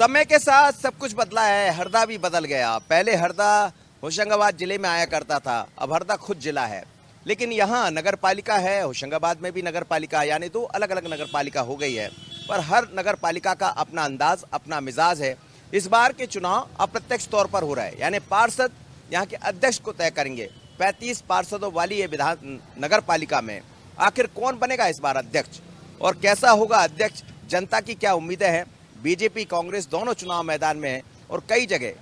समय के साथ सब कुछ बदला है, हरदा भी बदल गया। पहले हरदा होशंगाबाद जिले में आया करता था, अब हरदा खुद जिला है। लेकिन यहाँ नगर पालिका है, होशंगाबाद में भी नगर पालिका, यानी दो अलग अलग नगर पालिका हो गई है। पर हर नगर पालिका का अपना अंदाज, अपना मिजाज है। इस बार के चुनाव अप्रत्यक्ष तौर पर हो रहा है, यानी पार्षद यहाँ के अध्यक्ष को तय करेंगे। 35 पार्षदों वाली ये विधान नगर पालिका में आखिर कौन बनेगा इस बार अध्यक्ष, और कैसा होगा अध्यक्ष, जनता की क्या उम्मीदें हैं। बीजेपी कांग्रेस दोनों चुनाव मैदान में है और कई जगह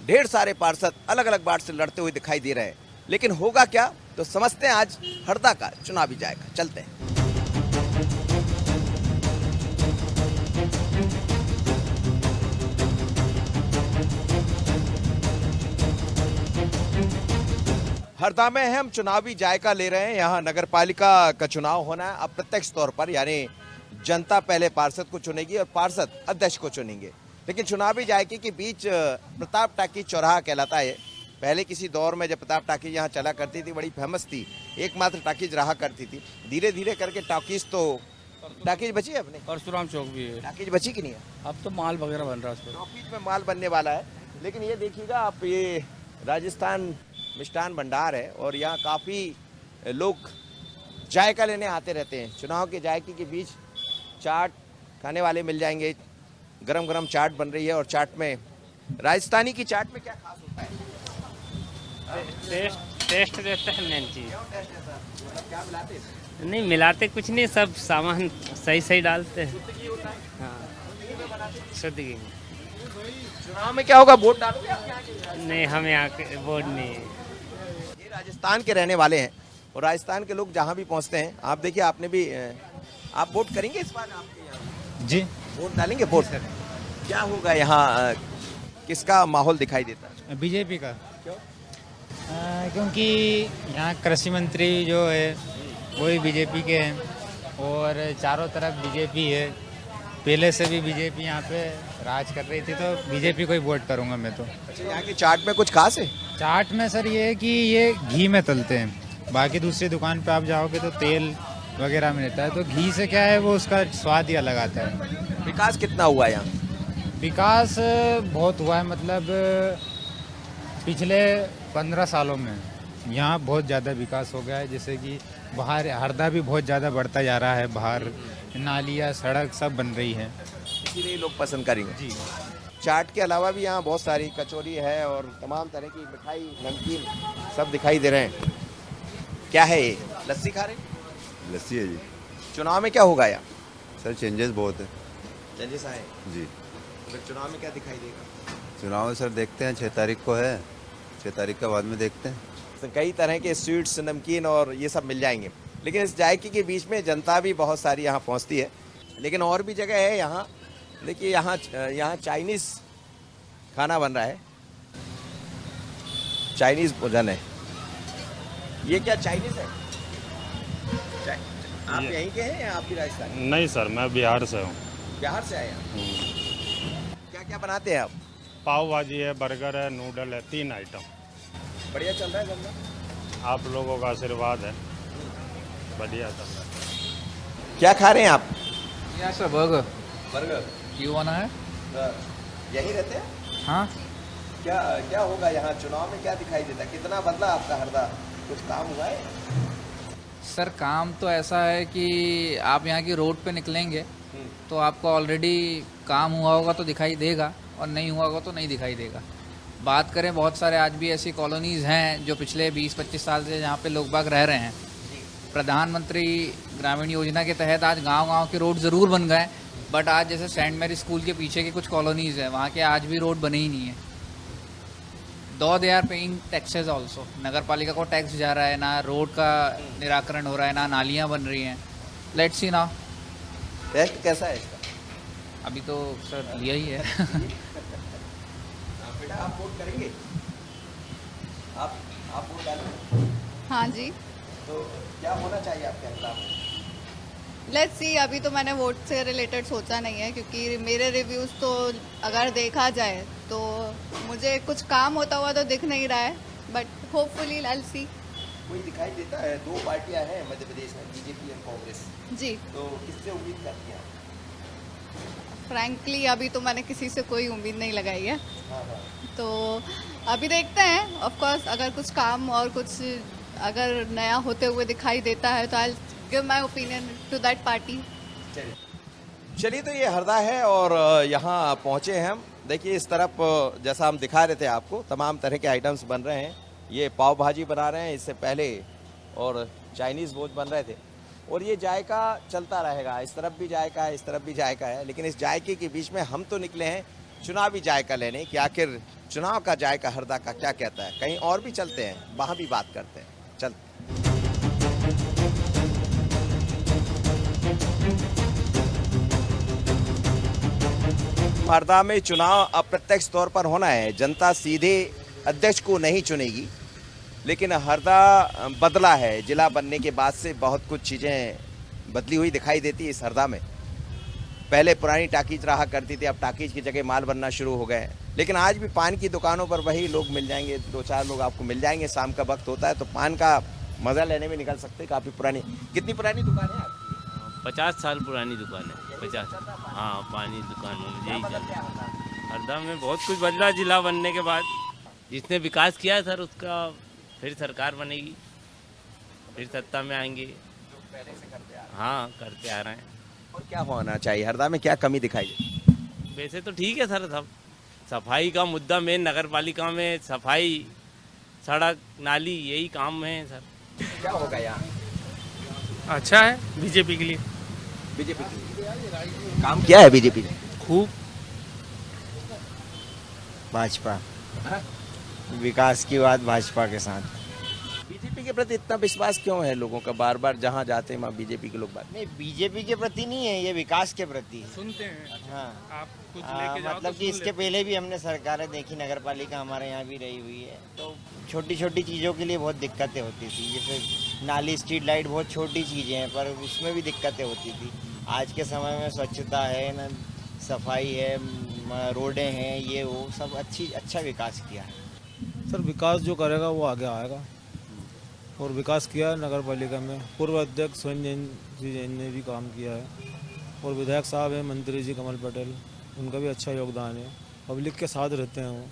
ढेर सारे पार्षद अलग अलग वार्ड से लड़ते हुए दिखाई दे रहे हैं। लेकिन होगा क्या, तो समझते हैं आज हरदा का चुनावी जाएगा। चलते हैं। हरदा में हम चुनावी जायका ले रहे हैं। यहाँ नगर पालिका का चुनाव होना है अप्रत्यक्ष तौर पर, यानी जनता पहले पार्षद को चुनेगी और पार्षद अध्यक्ष को चुनेंगे। लेकिन चुनावी जायके के बीच प्रताप टाकी चौराहा कहलाता है। पहले किसी दौर में जब प्रताप टाकी यहाँ चला करती थी, बड़ी फेमस थी, एकमात्र टाकीज रहा करती थी। धीरे धीरे करके टाकीज बची है अपने। परशुराम चौक भी है। टाकीज बची कि नहीं है? अब तो माल वगैरह बन रहा है उस पर। टाकीज में माल बनने वाला है। लेकिन ये देखिएगा आप, ये राजस्थान मिष्ठान भंडार है और यहाँ काफ़ी लोग जायका लेने आते रहते हैं। चुनाव के जायके के बीच चाट खाने वाले मिल जाएंगे। गरम गरम चाट बन रही है और चाट में, राजस्थानी की चाट में क्या खास होता है? टेस्ट देता है मेन चीज। क्या मिलाते हैं? नहीं मिलाते कुछ नहीं, सब सामान सही सही डालते हैं। हाँ शुद्ध घी। चुनाव में क्या होगा, वोट डालोगे आप यहाँ के? नहीं हमें यहाँ के वोट नहीं। ये राजस्थान के रहने वाले हैं और राजस्थान के लोग जहाँ भी पहुँचते हैं, आप देखिए, आपने भी, आप वोट करेंगे इस बार आपके यहाँ? जी वोट डालेंगे। वोट क्या होगा यहाँ, किसका माहौल दिखाई देता है? बीजेपी का। क्यों? क्योंकि यहाँ कृषि मंत्री जो है वही बीजेपी के हैं और चारों तरफ बीजेपी है। पहले से भी बीजेपी यहाँ पे राज कर रही थी, तो बीजेपी को ही वोट करूँगा मैं तो। अच्छा, यहाँ की चाट में कुछ खास है? चाट में सर ये है कि ये घी में तलते हैं। बाकी दूसरी दुकान पे आप जाओगे तो तेल वगैरह में रहता है, तो घी से क्या है वो उसका स्वाद ही अलग आता है। विकास कितना हुआ है यहाँ? विकास बहुत हुआ है, मतलब पिछले 15 सालों में यहाँ बहुत ज़्यादा विकास हो गया है। जैसे कि बाहर हरदा भी बहुत ज़्यादा बढ़ता जा रहा है, बाहर नालियाँ सड़क सब बन रही है, इसीलिए लोग पसंद करेंगे। जी। चाट के अलावा भी यहाँ बहुत सारी कचौरी है और तमाम तरह की मिठाई, नमकीन सब दिखाई दे रहे हैं। क्या है ये, लस्सी खा रहे हैं? लस्सी है जी। चुनाव में क्या होगा यहाँ? सर चेंजेस बहुत है चेंजेस आए जी। तो फिर चुनाव में क्या दिखाई देगा? चुनाव में सर देखते हैं, 6 तारीख को है, 6 तारीख के बाद में देखते हैं। तो कई तरह के स्वीट्स, नमकीन और ये सब मिल जाएंगे। लेकिन इस जायके के बीच में जनता भी बहुत सारी यहाँ पहुँचती है। लेकिन और भी जगह है यहाँ। देखिए यहाँ चाइनीज़ खाना बन रहा है, चाइनीज़ भोजन है। ये क्या चाइनीज़ है? आप यहीं के हैं या आप भी राजस्थान? नहीं सर, मैं बिहार से हूँ। बिहार से आए हैं? क्या क्या बनाते हैं आप? पाव भाजी है, बर्गर है, नूडल है, 3 आइटम। बढ़िया चल रहा है धंधा? आप लोगों का आशीर्वाद है, बढ़िया चल रहा है। क्या खा रहे हैं आप? Sir burger. बर्गर क्यों बना है? यहीं रहते हैं? हाँ क्या क्या होगा यहाँ चुनाव में, क्या दिखाई देता है? कितना बदला आपका हरदा? कुछ काम हुआ है? सर काम तो ऐसा है कि आप यहाँ की रोड पे निकलेंगे तो आपको ऑलरेडी काम हुआ होगा तो दिखाई देगा, और नहीं हुआ होगा तो नहीं दिखाई देगा। बात करें, बहुत सारे आज भी ऐसी कॉलोनीज़ हैं जो पिछले 20-25 साल से जहाँ पे लोग बाग रह रहे हैं। प्रधानमंत्री ग्रामीण योजना के तहत आज गांव-गांव के रोड ज़रूर बन गए, बट आज जैसे सेंट मैरी स्कूल के पीछे की कुछ कॉलोनीज़ हैं, वहाँ के आज भी रोड बने ही नहीं है। Though they are paying taxes also. नगर पालिका को टैक्स जा रहा है, ना रोड का निराकरण हो रहा है, ना नालियाँ बन रही हैं। Let's see now. टेस्ट कैसा है इसका? अभी तो सर यही है। बेटा आप वोट करेंगे? आप वोट डालेंगे? हाँ जी। तो क्या होना चाहिए आपके अनुसार? लेट्स सी, अभी तो मैंने वोट से रिलेटेड सोचा नहीं है, क्योंकि मेरे रिव्यूज़ तो अगर देखा जाए तो मुझे कुछ काम होता हुआ तो दिख नहीं रहा है, बट होपफुली लेट्स सी। कोई दिखाई देता है? 2 पार्टियां हैं मध्य प्रदेश में, बीजेपी और कांग्रेस। जी। तो किससे उम्मीद करती हैं आप? फ्रैंकली अभी तो मैंने किसी से कोई उम्मीद नहीं लगाई है, तो अभी देखते हैं। ऑफ कोर्स अगर कुछ काम और कुछ अगर नया होते हुए दिखाई देता है तो I give my opinion to that party. चलिए, तो ये हरदा है और यहाँ पहुंचे हैं हम। देखिए इस तरफ जैसा हम दिखा रहे थे आपको, तमाम तरह के आइटम्स बन रहे हैं। ये पाव भाजी बना रहे हैं इससे पहले, और चाइनीज़ भोज बन रहे थे, और ये जायका चलता रहेगा। इस तरफ भी जायका है, इस तरफ भी जायका है, लेकिन इस जायके के बीच में हम तो निकले हैं चुनावी जायका लेने कि आखिर चुनाव का जायका हरदा का क्या कहता है। कहीं और भी चलते हैं, वहाँ भी बात करते हैं। चल हरदा में चुनाव अप्रत्यक्ष तौर पर होना है। जनता सीधे अध्यक्ष को नहीं चुनेगी, लेकिन हरदा बदला है। जिला बनने के बाद से बहुत कुछ चीज़ें बदली हुई दिखाई देती है इस हरदा में। पहले पुरानी टाकीज रहा करती थी, अब टाकीज की जगह माल बनना शुरू हो गए। लेकिन आज भी पान की दुकानों पर वही लोग मिल जाएंगे, 2-4 लोग आपको मिल जाएंगे। शाम का वक्त होता है तो पान का मज़ा लेने में निकल सकते हैं। काफ़ी पुरानी, कितनी पुरानी दुकान है आपकी? 50 साल पुरानी दुकान है। 50, हाँ, पानी दुकान में यही चलता है। हरदा में बहुत कुछ बदला जिला बनने के बाद। जिसने विकास किया है सर, उसका फिर सरकार बनेगी, फिर सत्ता में आएंगे। हाँ, करते आ रहे हैं। और क्या होना चाहिए हरदा में, क्या कमी दिखाई दे? वैसे तो ठीक है सर, सब सफाई का मुद्दा मेन नगर पालिका में, सफाई, सड़क, नाली, यही काम है सर। क्या होगा यहाँ? अच्छा है बीजेपी के लिए। बीजेपी काम किया है बीजेपी ने खूब। भाजपा, विकास की बात भाजपा के साथ। बीजेपी के प्रति इतना विश्वास क्यों है लोगों का? बार बार जहाँ जाते हैं वहाँ बीजेपी के लोग बात। नहीं, बीजेपी के प्रति नहीं है, ये विकास के प्रति। सुनते हैं। हाँ, आप कुछ लेके जाओ मतलब तो कि सुन इसके लेते पहले भी हमने सरकारें देखी, नगर पालिका हमारे यहाँ भी रही हुई है, तो छोटी छोटी चीज़ों के लिए बहुत दिक्कतें होती थी। जैसे नाली, स्ट्रीट लाइट, बहुत छोटी चीज़ें हैं, पर उसमें भी दिक्कतें होती थी। आज के समय में स्वच्छता है ना, सफाई है, रोडें हैं, ये वो सब अच्छा विकास किया है। सर विकास जो करेगा वो आगे आएगा, और विकास किया है नगर पालिका में। पूर्व अध्यक्ष संजय जैन ने भी काम किया है, और विधायक साहब हैं मंत्री जी कमल पटेल, उनका भी अच्छा योगदान है। पब्लिक के साथ रहते हैं वो,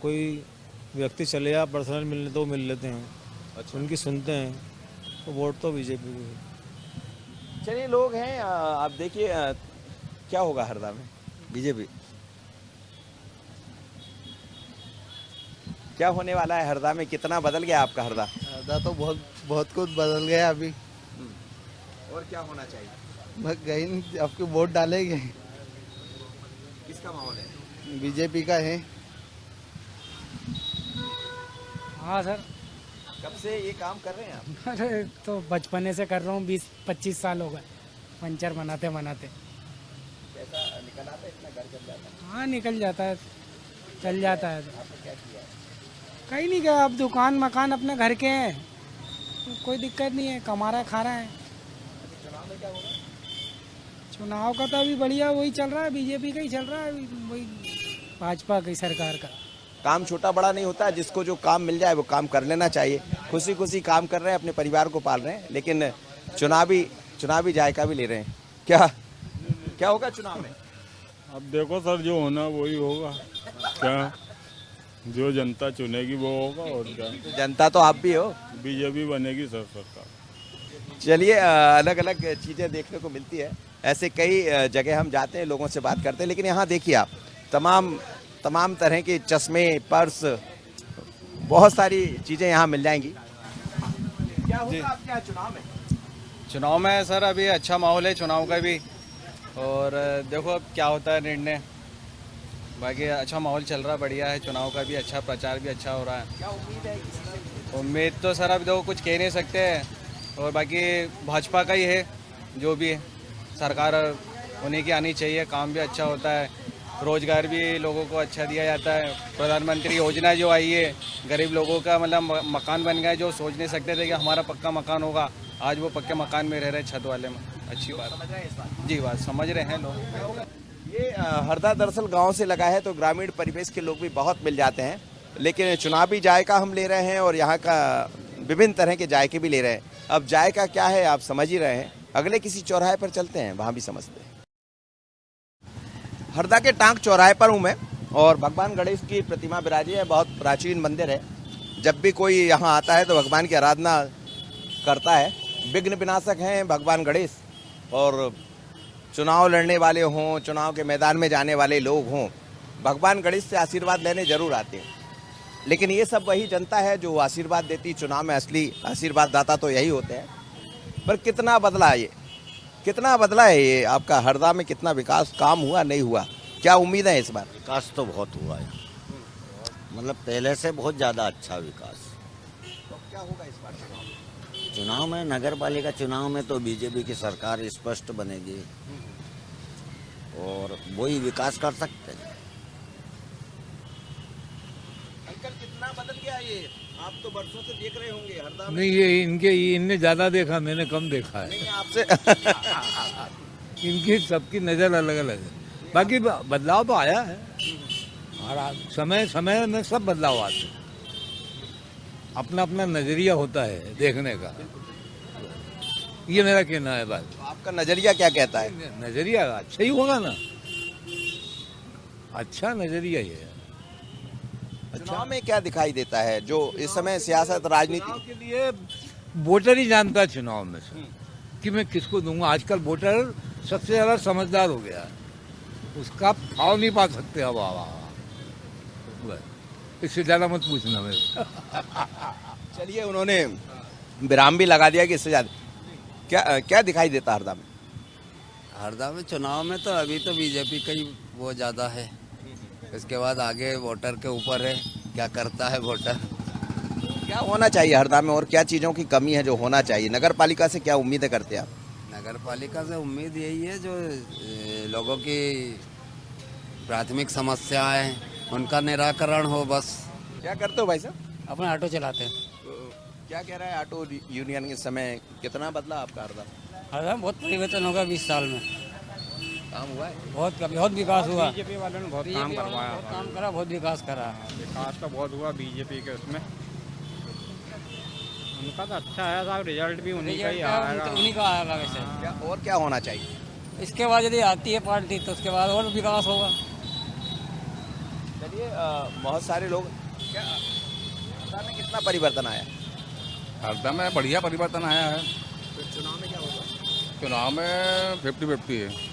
कोई व्यक्ति चले या पर्सनल मिलने तो मिल लेते हैं। अच्छा, उनकी सुनते हैं, तो वोट तो बीजेपी को है। चलिए, लोग हैं, आप देखिए क्या होगा हरदा में। बीजेपी। क्या होने वाला है हरदा में? कितना बदल गया आपका हरदा? हरदा तो बहुत कुछ बदल गया अभी। और क्या होना चाहिए? बस कहीं आपके वोट डालेंगे। किसका माहौल है? बीजेपी का है। हाँ सर। कब से ये काम कर रहे हैं आप? अरे तो बचपने से कर रहा हूँ, 20-25 साल हो गए पंचर बनाते बनाते। कैसा निकल आता है? इतना घर चल जाता है? हाँ, निकल जाता है, चल जाता है। आपने क्या किया है? कहीं नहीं गया, अब दुकान मकान अपने घर के हैं, तो कोई दिक्कत नहीं है, कमा रहा है, खा रहा है। चुनाव में क्या होगा? चुनाव का तो अभी बढ़िया वही चल रहा है, बीजेपी का ही चल रहा है, वही भाजपा की सरकार का। काम छोटा बड़ा नहीं होता, जिसको जो काम मिल जाए वो काम कर लेना चाहिए। खुशी खुशी काम कर रहे हैं, अपने परिवार को पाल रहे हैं, लेकिन चुनावी जायका भी ले रहे हैं। क्या होगा चुनाव में? अब देखो सर, जो होना वही होगा। क्या जो जनता चुनेगी वो होगा, और क्या। जनता तो आप भी हो। बीजेपी बनेगी सर सरकार। चलिए, अलग अलग चीज़ें देखने को मिलती है। ऐसे कई जगह हम जाते हैं, लोगों से बात करते हैं, लेकिन यहाँ देखिए आप, तमाम तरह के चश्मे, पर्स, बहुत सारी चीज़ें यहाँ मिल जाएंगी। क्या होगा आपके यहाँ चुनाव में? चुनाव में सर अभी अच्छा माहौल है चुनाव का भी, और देखो अब क्या होता है निर्णय। बाकी अच्छा माहौल चल रहा है, बढ़िया है। चुनाव का भी अच्छा, प्रचार भी अच्छा हो रहा है। क्या उम्मीद है किसी से? उम्मीद तो सर अभी देखो कुछ कह नहीं सकते हैं, और बाकी भाजपा का ही है, जो भी है सरकार उन्हीं की आनी चाहिए। काम भी अच्छा होता है, रोजगार भी लोगों को अच्छा दिया जाता है। प्रधानमंत्री योजना जो आई है, गरीब लोगों का मतलब मकान बन गया, जो सोच नहीं सकते थे कि हमारा पक्का मकान होगा, आज वो पक्के मकान में रह रहे, छत वाले में। अच्छी बात जी, बात समझ रहे हैं लोग। ये हरदा दरअसल गांव से लगा है, तो ग्रामीण परिवेश के लोग भी बहुत मिल जाते हैं, लेकिन चुनावी जायका हम ले रहे हैं और यहाँ का विभिन्न तरह के जायके भी ले रहे हैं। अब जायका क्या है आप समझ ही रहे हैं। अगले किसी चौराहे पर चलते हैं, वहाँ भी समझते हैं। हरदा के टांक चौराहे पर हूँ मैं और भगवान गणेश की प्रतिमा विराजी है। बहुत प्राचीन मंदिर है। जब भी कोई यहाँ आता है तो भगवान की आराधना करता है। विघ्न विनाशक हैं भगवान गणेश और चुनाव लड़ने वाले हों, चुनाव के मैदान में जाने वाले लोग हों, भगवान गणेश से आशीर्वाद लेने जरूर आते हैं। लेकिन ये सब वही जनता है जो आशीर्वाद देती। चुनाव में असली आशीर्वाद दाता तो यही होते हैं। पर कितना बदला है ये, कितना बदला है ये आपका हरदा में? कितना विकास काम हुआ, नहीं हुआ? क्या उम्मीद है इस बार? विकास तो बहुत हुआ है, मतलब पहले से बहुत ज़्यादा अच्छा विकास। तो क्या होगा इस बार चुनाव में? नगर पालिका चुनाव में तो बीजेपी की सरकार स्पष्ट बनेगी और वही विकास कर सकते हैं। अंकल कितना बदल गया ये? आप तो बरसों से देख रहे होंगे हरदा में। नहीं, ये इनने ज्यादा देखा, मैंने कम देखा है। नहीं आपसे इनकी सबकी नजर अलग अलग है। बाकी बदलाव तो आया है और समय में सब बदलाव आते हैं। अपना अपना नजरिया होता है देखने का, ये मेरा कहना है। बात आपका नजरिया क्या कहता है? नजरिया अच्छा ही होगा ना, अच्छा नजरिया ही है। चुनाव में क्या दिखाई देता है जो इस समय सियासत राजनीति के लिए वोटर ही जानता है चुनाव में से कि मैं किसको दूंगा। आजकल वोटर सबसे ज्यादा समझदार हो गया है, उसका भाव नहीं पा सकते। अब इससे ज्यादा मत पूछना मेरे। चलिए, उन्होंने विराम भी लगा दिया कि इससे ज्यादा क्या दिखाई देता हरदा में? हरदा में चुनाव में तो अभी तो बीजेपी का ही वो ज्यादा है। इसके बाद आगे वोटर के ऊपर है, क्या करता है वोटर। क्या होना चाहिए हरदा में और क्या चीजों की कमी है जो होना चाहिए? नगर पालिका से क्या उम्मीदें करते हैं आप? नगर पालिका से उम्मीद यही है जो लोगों की प्राथमिक समस्याएं उनका निराकरण हो बस। क्या करते हो भाई साहब? अपना ऑटो चलाते हैं। क्या कह रहा है ऑटो यूनियन के समय? कितना बदला आपका हरदा? हरदा बहुत परिवर्तन होगा 20 साल में। काम हुआ है? बहुत विकास हुआ। बीजेपी वालों ने बहुत काम करवाया, बहुत काम करा, बहुत विकास करा। विकास तो बहुत हुआ बीजेपी के उसमें। उनका तो अच्छा है साहब, रिजल्ट भी उन्हीं का ही आएगा। उन्हीं का आएगा वैसे। और क्या होना चाहिए? इसके बाद यदि आती है पार्टी तो उसके बाद और विकास होगा। चलिए, बहुत सारे लोग क्या हरदा में कितना परिवर्तन आया? हरदा में बढ़िया परिवर्तन आया है। तो चुनाव में क्या होगा? चुनाव में 50-50 है।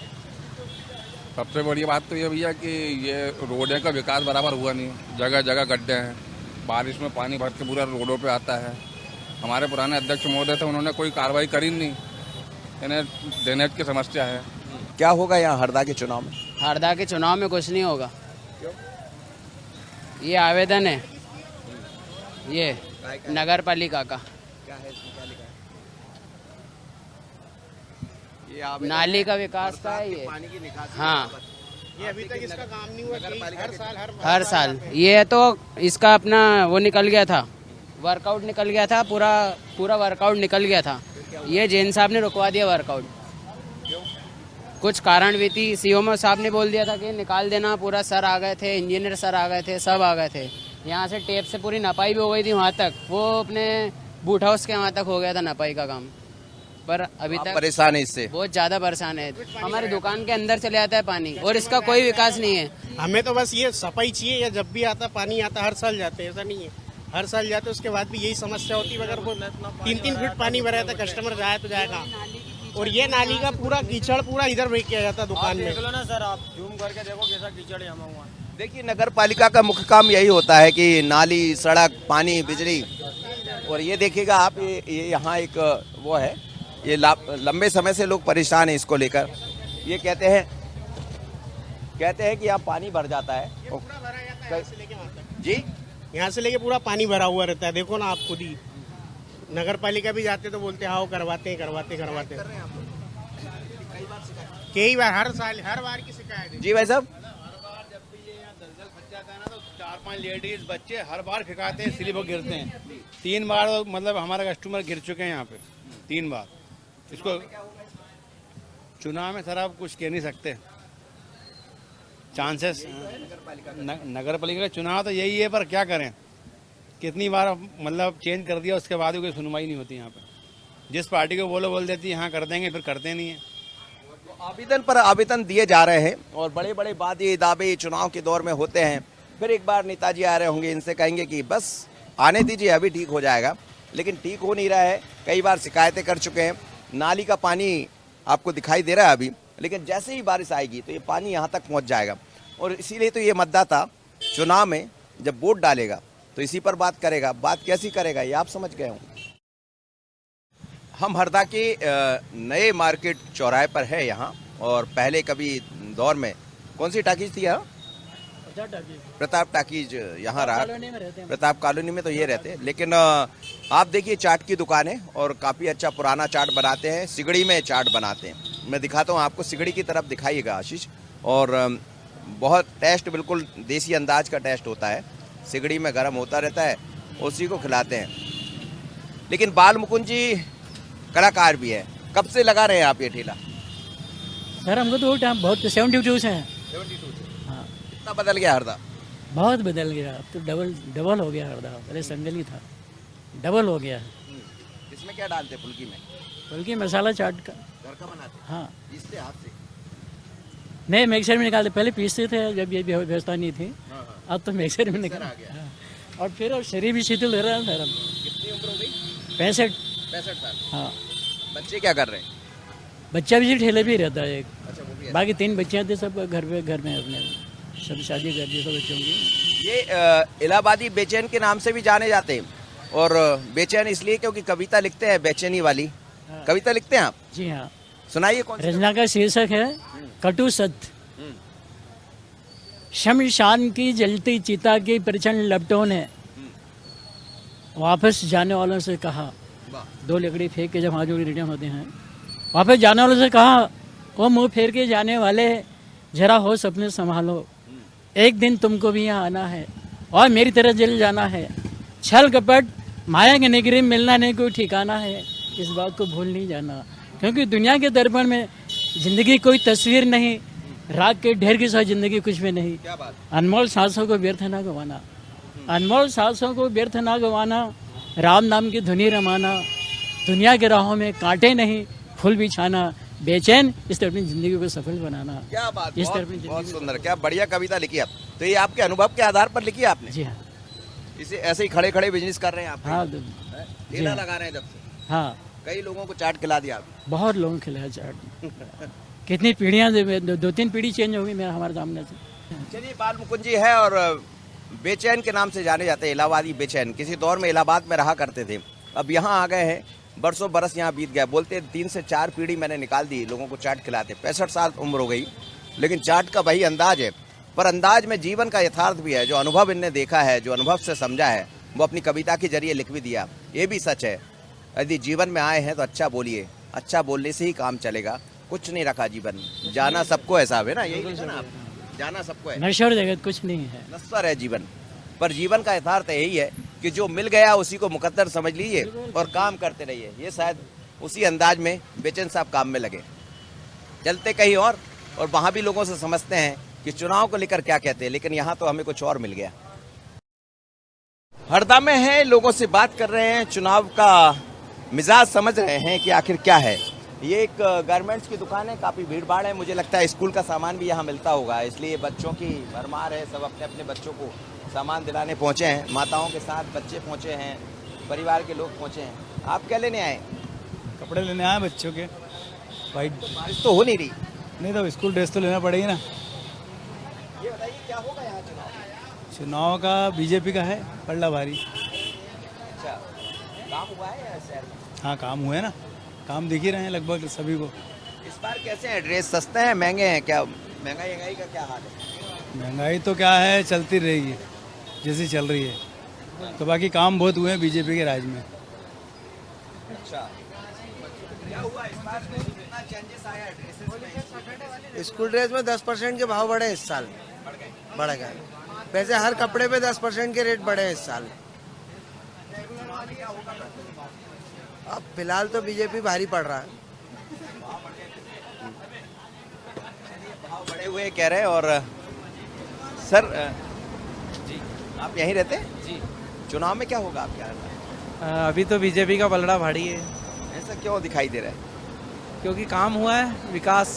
सबसे बड़ी बात तो ये भैया कि ये रोडों का विकास बराबर हुआ नहीं, जगह जगह गड्ढे हैं, बारिश में पानी भर के पूरा रोडों पे आता है। हमारे पुराने अध्यक्ष महोदय थे, उन्होंने कोई कार्रवाई करी नहीं, इन्हें ड्रेनेज की समस्या है। क्या होगा यहाँ हरदा के चुनाव में? हरदा के चुनाव में कुछ नहीं होगा। ये आवेदन है ये नगर पालिका का। क्या है इसमें, क्या लिखा है? ये नाली का विकास का है ये। पानी की निकासी। हाँ, ये अभी तक इसका काम नहीं हुआ। हर साल ये तो इसका अपना वो निकल गया था, वर्कआउट निकल गया था, पूरा वर्कआउट निकल गया था। ये जैन साहब ने रुकवा दिया वर्कआउट। कुछ कारण भी थी, सीओ साहब ने बोल दिया था कि निकाल देना। पूरा सर आ गए थे, इंजीनियर सर आ गए थे, सब आ गए थे। यहाँ से टेप से पूरी नपाई भी हो गई थी वहाँ तक, वो अपने बूट हाउस के वहाँ तक हो गया था नपाई का काम। पर अभी तक परेशान है इससे, बहुत ज्यादा परेशान है। हमारी दुकान के अंदर चले जाता है पानी और इसका कोई विकास नहीं है। हमें तो बस ये सफाई चाहिए, या जब भी आता पानी आता हर साल जाते हैं, ऐसा नहीं है हर साल जाते, उसके बाद भी यही समस्या होती है। अगर वो 3-3 फीट पानी भरा था, कस्टमर जाए तो जाएगा। और ये नाली का पूरा कीचड़ पूरा इधर भेज किया जाता दुकान में। देख लो ना सर, आप जूम करके देखो कैसा कीचड़ जमा हुआ है। देखिए, नगर पालिका का मुख्य काम यही होता है कि नाली, सड़क, पानी, बिजली। और ये देखिएगा आप, ये यहाँ एक वो है, ये लंबे समय से लोग परेशान हैं इसको लेकर। ये कहते हैं कि यहाँ पानी भर जाता है जी, यहाँ से लेके पूरा पानी भरा हुआ रहता है। देखो ना आप खुद ही, नगर पालिका भी जाते तो बोलते हाँ करवाते कई बार, हर साल हर बार की शिकायत है। जी भाई साहब, 4-5 लेडीज बच्चे हर बार फिकाते हैं, स्लिप गिरते हैं। 3 बार मतलब हमारे कस्टमर गिर चुके हैं यहाँ पे 3 बार। इसको चुनाव में सर आप कुछ कह नहीं सकते। चांसेस नगर पालिका का चुनाव तो यही है, पर क्या करें, कितनी बार मतलब चेंज कर दिया, उसके बाद भी कोई सुनवाई नहीं होती यहाँ पे। जिस पार्टी को बोल देती है हाँ कर देंगे, फिर करते नहीं है। आवेदन पर आवेदन दिए जा रहे हैं और बड़े बड़े वादे दावे चुनाव के दौर में होते हैं। फिर एक बार नेताजी आ रहे होंगे, इनसे कहेंगे कि बस आने दीजिए, अभी ठीक हो जाएगा, लेकिन ठीक हो नहीं रहा है। कई बार शिकायतें कर चुके हैं। नाली का पानी आपको दिखाई दे रहा है अभी, लेकिन जैसे ही बारिश आएगी तो ये पानी यहाँ तक पहुँच जाएगा। और इसीलिए तो ये मतदाता चुनाव में जब वोट डालेगा तो इसी पर बात करेगा। बात कैसी करेगा ये आप समझ गए होंगे। हम हरदा के नए मार्केट चौराहे पर है यहाँ, और पहले कभी दौर में कौन सी टाकीज थी यहाँ? प्रताप टाकीज यहाँ रहा। प्रताप कॉलोनी में तो ये रहते हैं, लेकिन आप देखिए चाट की दुकान है और काफ़ी अच्छा पुराना चाट बनाते हैं। सिगड़ी में चाट बनाते हैं। मैं दिखाता हूँ आपको, सिगड़ी की तरफ दिखाइएगा आशीष। और बहुत टेस्ट, बिल्कुल देसी अंदाज का टेस्ट होता है। सिगड़ी में गर्म होता रहता है, उसी को खिलाते हैं। लेकिन बाल मुकुंद जी कलाकार भी है। कब से लगा रहे हैं आप ये ठेला? सर हमको तो टाइम बहुत 72 से है। 72 से। हाँ। कितना बदल गया हरदा? बहुत बदल गया, अब तो डबल हो गया हरदा। पहले सिंगल ही था, डबल हो गया। इसमें क्या डालते फुल्की में? फुल्की मसाला चाट का घर का बनाते? हाँ। पीसते हाथ से? नहीं, मिक्सर में निकालते। पहले पीसते थे जब ये व्यवस्था नहीं थी। अब तो मिक्सर में निकाल गया। और फिर और शरीर भी शिथिल हो रहा है। कितनी उम्र हो गई? 65 साल। हाँ। बच्चे क्या कर रहे हैं? बच्चा भी ठेले भी रहता है एक। अच्छा, वो भी बाकी 3 बच्चियाँ थे, सब घर में अपने सब शादी कर दी सब बच्चों की। ये इलाहाबादी बेचैन के नाम से भी जाने जाते हैं। और बेचैन इसलिए क्योंकि कविता लिखते हैं, बेचैनी वाली। हाँ। कविता लिखते हैं आप? जी हाँ। सुनाइए कौन सी रचना का शीर्षक है कटु सत्य। शमशान की जलती चिता की प्रचंड लपटों ने वापस जाने वालों से कहा, 2 लकड़ी फेंक के जब हाथ जोड़ रिटर्न होते हैं, वापस जाने वालों से कहा, वो मुंह फेर के जाने वाले जरा हो सपने संभालो, एक दिन तुमको भी यहाँ आना है और मेरी तरह जल जाना है। छल कपट माया के निगरी मिलना नहीं कोई ठिकाना है, इस बात को भूल नहीं जाना। क्योंकि दुनिया के दर्पण में जिंदगी कोई तस्वीर नहीं, राग के ढेर के साथ जिंदगी कुछ भी नहीं। अनमोल सांसों को व्यर्थ ना गवाना, अनमोल सांसों को व्यर्थ ना गवाना, राम नाम की धुनी रमाना, दुनिया के राहों में कांटे नहीं फूल बिछाना, बेचैन इस तरह अपनी जिंदगी को सफल बनाना। क्या बात, इस बहुत, बहुत सुंदर, क्या बढ़िया कविता लिखी आप। तो ये आपके अनुभव के आधार पर लिखी आपने? जी हाँ। इसे ऐसे ही खड़े खड़े बिजनेस कर रहे हैं आप? हाँ, ठेला लगा रहे हैं जब से? हाँ। कई लोगों को चाट खिला दिया आप? बहुत लोगों को खिलाया चाट। कितनी पीढ़ियाँ, 2-3 पीढ़ी चेंज हो गई मेरा हमारे सामने से। चलिए, बाल मुकुंद जी है और बेचैन के नाम से जाने जाते हैं, इलाहाबादी बेचैन। किसी दौर में इलाहाबाद में रहा करते थे, अब यहाँ आ गए हैं। बरसों बरस यहाँ बीत गया। बोलते 3 से 4 पीढ़ी मैंने निकाल दी लोगों को चाट खिलाते। 65 साल उम्र हो गई, लेकिन चाट का वही अंदाज है। पर अंदाज में जीवन का यथार्थ भी है। जो अनुभव इनने देखा है, जो अनुभव से समझा है, वो अपनी कविता के जरिए लिख भी दिया। ये भी सच है, यदि जीवन में आए हैं तो अच्छा बोलिए, अच्छा बोलने से ही काम चलेगा। कुछ नहीं रखा जीवन में, जाना सबको है साहब, है ना? यही लिखा ना आप, जाना सबको है, नश्वर जगत कुछ नहीं है, नश्वर है जीवन। पर जीवन का यथार्थ यही है कि जो मिल गया उसी को मुकद्दर समझ लीजिए और काम करते रहिए। ये शायद उसी अंदाज में बेचैन साहब काम में लगे। चलते कहीं और वहाँ भी लोगों से समझते हैं कि चुनाव को लेकर क्या कहते हैं, लेकिन यहाँ तो हमें कुछ और मिल गया। हरदा में है, लोगों से बात कर रहे हैं, चुनाव का मिजाज समझ रहे हैं कि आखिर क्या है। ये एक गारमेंट्स की दुकान है, काफ़ी भीड़ भाड़ है। मुझे लगता है स्कूल का सामान भी यहाँ मिलता होगा, इसलिए बच्चों की भरमार है। सब अपने अपने बच्चों को सामान दिलाने पहुँचे हैं, माताओं के साथ बच्चे पहुँचे हैं, परिवार के लोग पहुँचे हैं। आप क्या लेने आए? कपड़े लेने आए बच्चों के। भाई बारिश तो हो नहीं रही। नहीं तो स्कूल ड्रेस तो लेना पड़ेगी ना। ये बताइए क्या होगा यहाँ चुनाव का? बीजेपी का है पल्ला भारी। अच्छा, काम हुआ है या शहर में? हाँ, काम हुए ना, काम दिख ही रहे हैं लगभग सभी को। इस बार कैसे हैं ड्रेस? सस्ते हैं, महंगे हैं? क्या महंगाई का क्या हाल है? महंगाई तो क्या है, चलती रहेगी जैसी चल रही है। तो बाकी काम बहुत हुए हैं बीजेपी के राज में। अच्छा, क्या हुआ इस बार में? कितना चेंजेस आया है ड्रेसेस में? स्कूल ड्रेस में 10% के भाव बढ़े इस साल, बढ़ गए। वैसे हर कपड़े पे 10% के रेट बढ़े इस साल। अब फिलहाल तो बीजेपी भारी पड़ रहा है। भाव बढ़े हुए कह रहे हैं। और सर जी, आप यहीं रहते हैं? जी। चुनाव में क्या होगा आपके यहाँ? अभी तो बीजेपी का पलड़ा भारी है। ऐसा क्यों दिखाई दे रहा है? क्योंकि काम हुआ है, विकास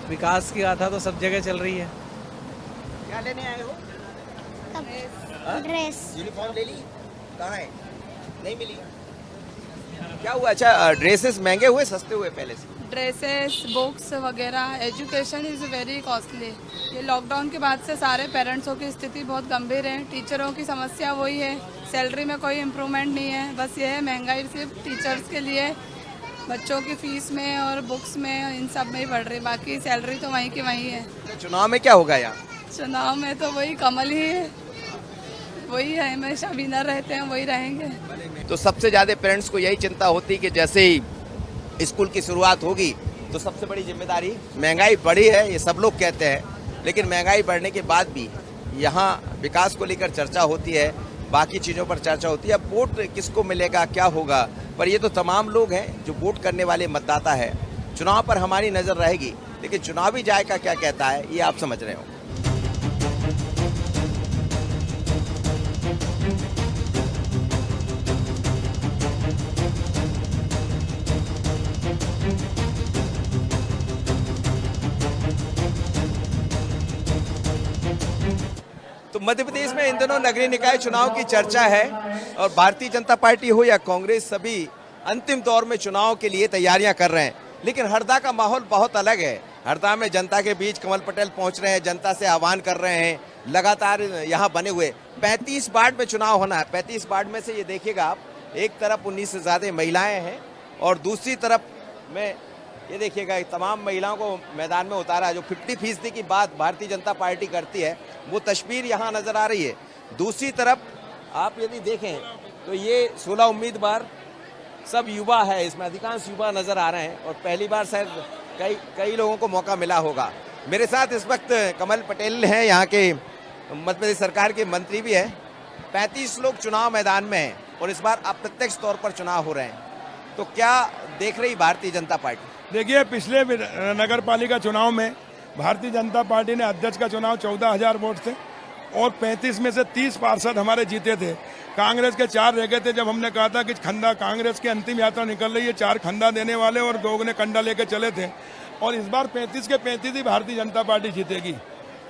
विकास की गाथा तो सब जगह चल रही है। क्या लेने आए हो? ड्रेस। यूनिफॉर्म ले ली? कहाँ है? नहीं मिली। क्या हुआ? अच्छा, ड्रेसेस महंगे हुए सस्ते हुए पहले से? ड्रेसेस, बुक्स वगैरह, एजुकेशन इज़ वेरी कॉस्टली। ये लॉकडाउन के बाद से सारे पेरेंट्सों की स्थिति बहुत गंभीर है। टीचरों की समस्या वही है, सैलरी में कोई इम्प्रूवमेंट नहीं है। बस ये है, महंगाई सिर्फ टीचर्स के लिए, बच्चों की फीस में और बुक्स में, इन सब में ही बढ़ रही। बाकी सैलरी तो वहीं की वहीं है। तो चुनाव में क्या होगा यहाँ? चुनाव में तो वही कमल ही है, वही है, हमेशा विनर रहते हैं, वही रहेंगे। तो सबसे ज़्यादा पेरेंट्स को यही चिंता होती कि जैसे ही स्कूल की शुरुआत होगी तो सबसे बड़ी जिम्मेदारी, महंगाई बढ़ी है ये सब लोग कहते हैं, लेकिन महंगाई बढ़ने के बाद भी यहाँ विकास को लेकर चर्चा होती है, बाकी चीज़ों पर चर्चा होती है। अब वोट किसको मिलेगा, क्या होगा, पर ये तो तमाम लोग हैं जो वोट करने वाले मतदाता है। चुनाव पर हमारी नज़र रहेगी, लेकिन चुनावी जायका क्या कहता है ये आप समझ रहे हो। तो मध्य प्रदेश में इन दिनों नगरीय निकाय चुनाव की चर्चा है और भारतीय जनता पार्टी हो या कांग्रेस, सभी अंतिम दौर में चुनाव के लिए तैयारियां कर रहे हैं। लेकिन हरदा का माहौल बहुत अलग है। हरदा में जनता के बीच कमल पटेल पहुंच रहे हैं, जनता से आह्वान कर रहे हैं, लगातार यहाँ बने हुए 35 वार्ड में चुनाव होना है। 35 वार्ड में से ये देखिएगा आप, एक तरफ 19 से ज़्यादा महिलाएं हैं और दूसरी तरफ में ये देखिएगा तमाम महिलाओं को मैदान में उतारा है। जो 50% की बात भारतीय जनता पार्टी करती है वो तस्वीर यहाँ नज़र आ रही है। दूसरी तरफ आप यदि देखें तो ये 16 उम्मीदवार सब युवा है, इसमें अधिकांश युवा नज़र आ रहे हैं और पहली बार शायद कई लोगों को मौका मिला होगा। मेरे साथ इस वक्त कमल पटेल हैं, यहाँ के मध्य प्रदेश सरकार के मंत्री भी हैं। 35 लोग चुनाव मैदान में हैं और इस बार अप्रत्यक्ष तौर पर चुनाव हो रहे हैं, तो क्या देख रही भारतीय जनता पार्टी? देखिए, पिछले नगर पालिका चुनाव में भारतीय जनता पार्टी ने अध्यक्ष का चुनाव 14,000 वोट से और 35 में से 30 पार्षद हमारे जीते थे। कांग्रेस के 4 रह गए थे। जब हमने कहा था कि खंडा, कांग्रेस की अंतिम यात्रा निकल रही है, 4 खंडा देने वाले और 2 ने कंडा लेके चले थे, और इस बार 35 के 35 ही भारतीय जनता पार्टी जीतेगी।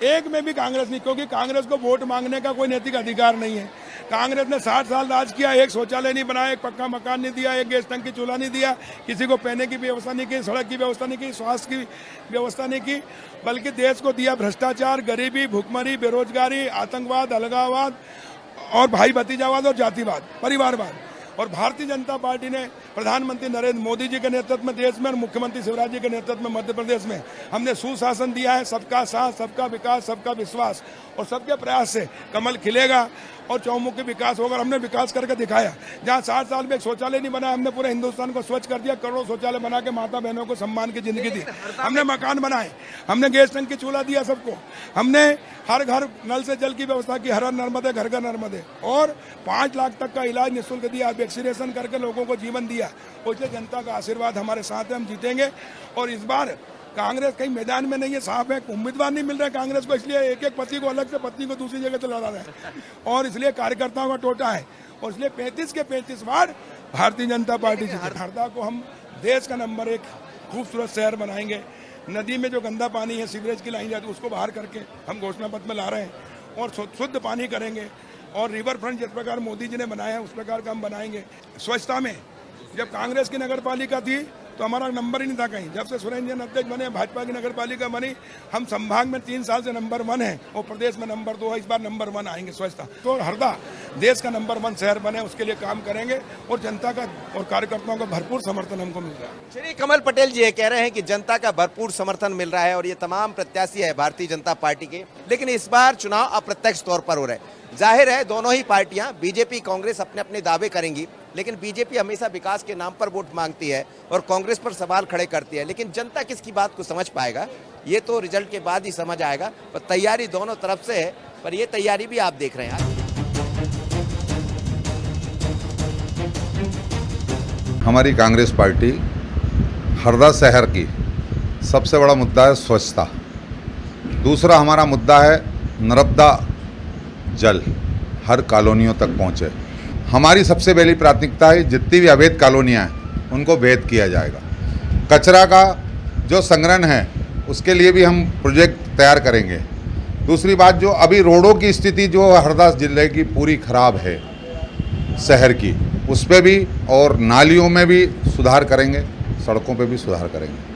एक में भी कांग्रेस नहीं, क्योंकि कांग्रेस को वोट मांगने का कोई नैतिक अधिकार नहीं है। कांग्रेस ने 60 साल राज किया, एक शौचालय नहीं बनाया, एक पक्का मकान नहीं दिया, एक गैस टंकी चूल्हा नहीं दिया, किसी को पहनने की व्यवस्था नहीं की, सड़क की व्यवस्था नहीं की, स्वास्थ्य की व्यवस्था नहीं की, बल्कि देश को दिया भ्रष्टाचार, गरीबी, भुखमरी, बेरोजगारी, आतंकवाद, अलगाववाद और भाई भतीजावाद और जातिवाद, परिवारवाद। और भारतीय जनता पार्टी ने प्रधानमंत्री नरेंद्र मोदी जी के नेतृत्व में देश में और मुख्यमंत्री शिवराज जी के नेतृत्व में मध्य प्रदेश में हमने सुशासन दिया है। सबका साथ, सबका विकास, सबका विश्वास और सबके प्रयास से कमल खिलेगा और चौमुखी विकास होगा। हमने विकास करके दिखाया। जहाँ 60 साल में एक शौचालय नहीं बनाया, हमने पूरे हिंदुस्तान को स्वच्छ कर दिया। करोड़ों शौचालय बना के माता बहनों को सम्मान की जिंदगी दी। हमने मकान बनाए, हमने गैस टंकी चूल्हा दिया सबको, हमने हर घर नल से जल की व्यवस्था की, हर नर्मदे घर घर नर्मदे, और 5 लाख तक का इलाज निःशुल्क दिया, वैक्सीनेशन करके लोगों को जीवन दिया। इसलिए जनता का आशीर्वाद हमारे साथ है, हम जीतेंगे। और इस बार कांग्रेस कहीं मैदान में नहीं है, साफ है, उम्मीदवार नहीं मिल रहा है कांग्रेस को, इसलिए एक एक पति को अलग से, पत्नी को दूसरी जगह से लड़ा रहा है, और इसलिए कार्यकर्ताओं का टोटा है। और इसलिए 35 के 35 वार्ड भारतीय जनता पार्टी जीते। हरदा को हम देश का नंबर 1 खूबसूरत शहर बनाएंगे। नदी में जो गंदा पानी है, सीवरेज की लाइन जाती है, उसको बाहर करके हम घोषणा पत्र में ला रहे हैं और शुद्ध पानी करेंगे। और रिवर फ्रंट जिस प्रकार मोदी जी ने बनाया है उस प्रकार का हम बनाएंगे। स्वच्छता में जब कांग्रेस की नगर पालिका थी तो हमारा नंबर ही नहीं था कहीं। जब से सुरेंद्र जैन अध्यक्ष बने, भाजपा की नगर पालिका बनी, हम संभाग में 3 साल से नंबर 1 है और प्रदेश में नंबर 2 है। इस बार नंबर 1 आएंगे स्वच्छता। तो हरदा देश का नंबर 1 शहर बने, उसके लिए काम करेंगे और जनता का और कार्यकर्ताओं का भरपूर समर्थन हमको मिल रहा है। श्री कमल पटेल जी ये कह रहे हैं कि जनता का भरपूर समर्थन मिल रहा है और ये तमाम प्रत्याशी है भारतीय जनता पार्टी के, लेकिन इस बार चुनाव अप्रत्यक्ष तौर पर हो रहे हैं। जाहिर है दोनों ही पार्टियां, बीजेपी कांग्रेस अपने अपने दावे करेंगी, लेकिन बीजेपी हमेशा विकास के नाम पर वोट मांगती है और कांग्रेस पर सवाल खड़े करती है। लेकिन जनता किसकी बात को समझ पाएगा ये तो रिजल्ट के बाद ही समझ आएगा। पर तैयारी दोनों तरफ से है, पर ये तैयारी भी आप देख रहे हैं। हमारी कांग्रेस पार्टी हरदा शहर की सबसे बड़ा मुद्दा है स्वच्छता। दूसरा हमारा मुद्दा है नर्मदा जल हर कॉलोनियों तक पहुँचे। हमारी सबसे पहली प्राथमिकता है जितनी भी अवैध कॉलोनियाँ हैं उनको वैध किया जाएगा। कचरा का जो संग्रहण है उसके लिए भी हम प्रोजेक्ट तैयार करेंगे। दूसरी बात, जो अभी रोडों की स्थिति जो हरदा जिले की पूरी खराब है शहर की, उस पर भी और नालियों में भी सुधार करेंगे, सड़कों पे भी सुधार करेंगे।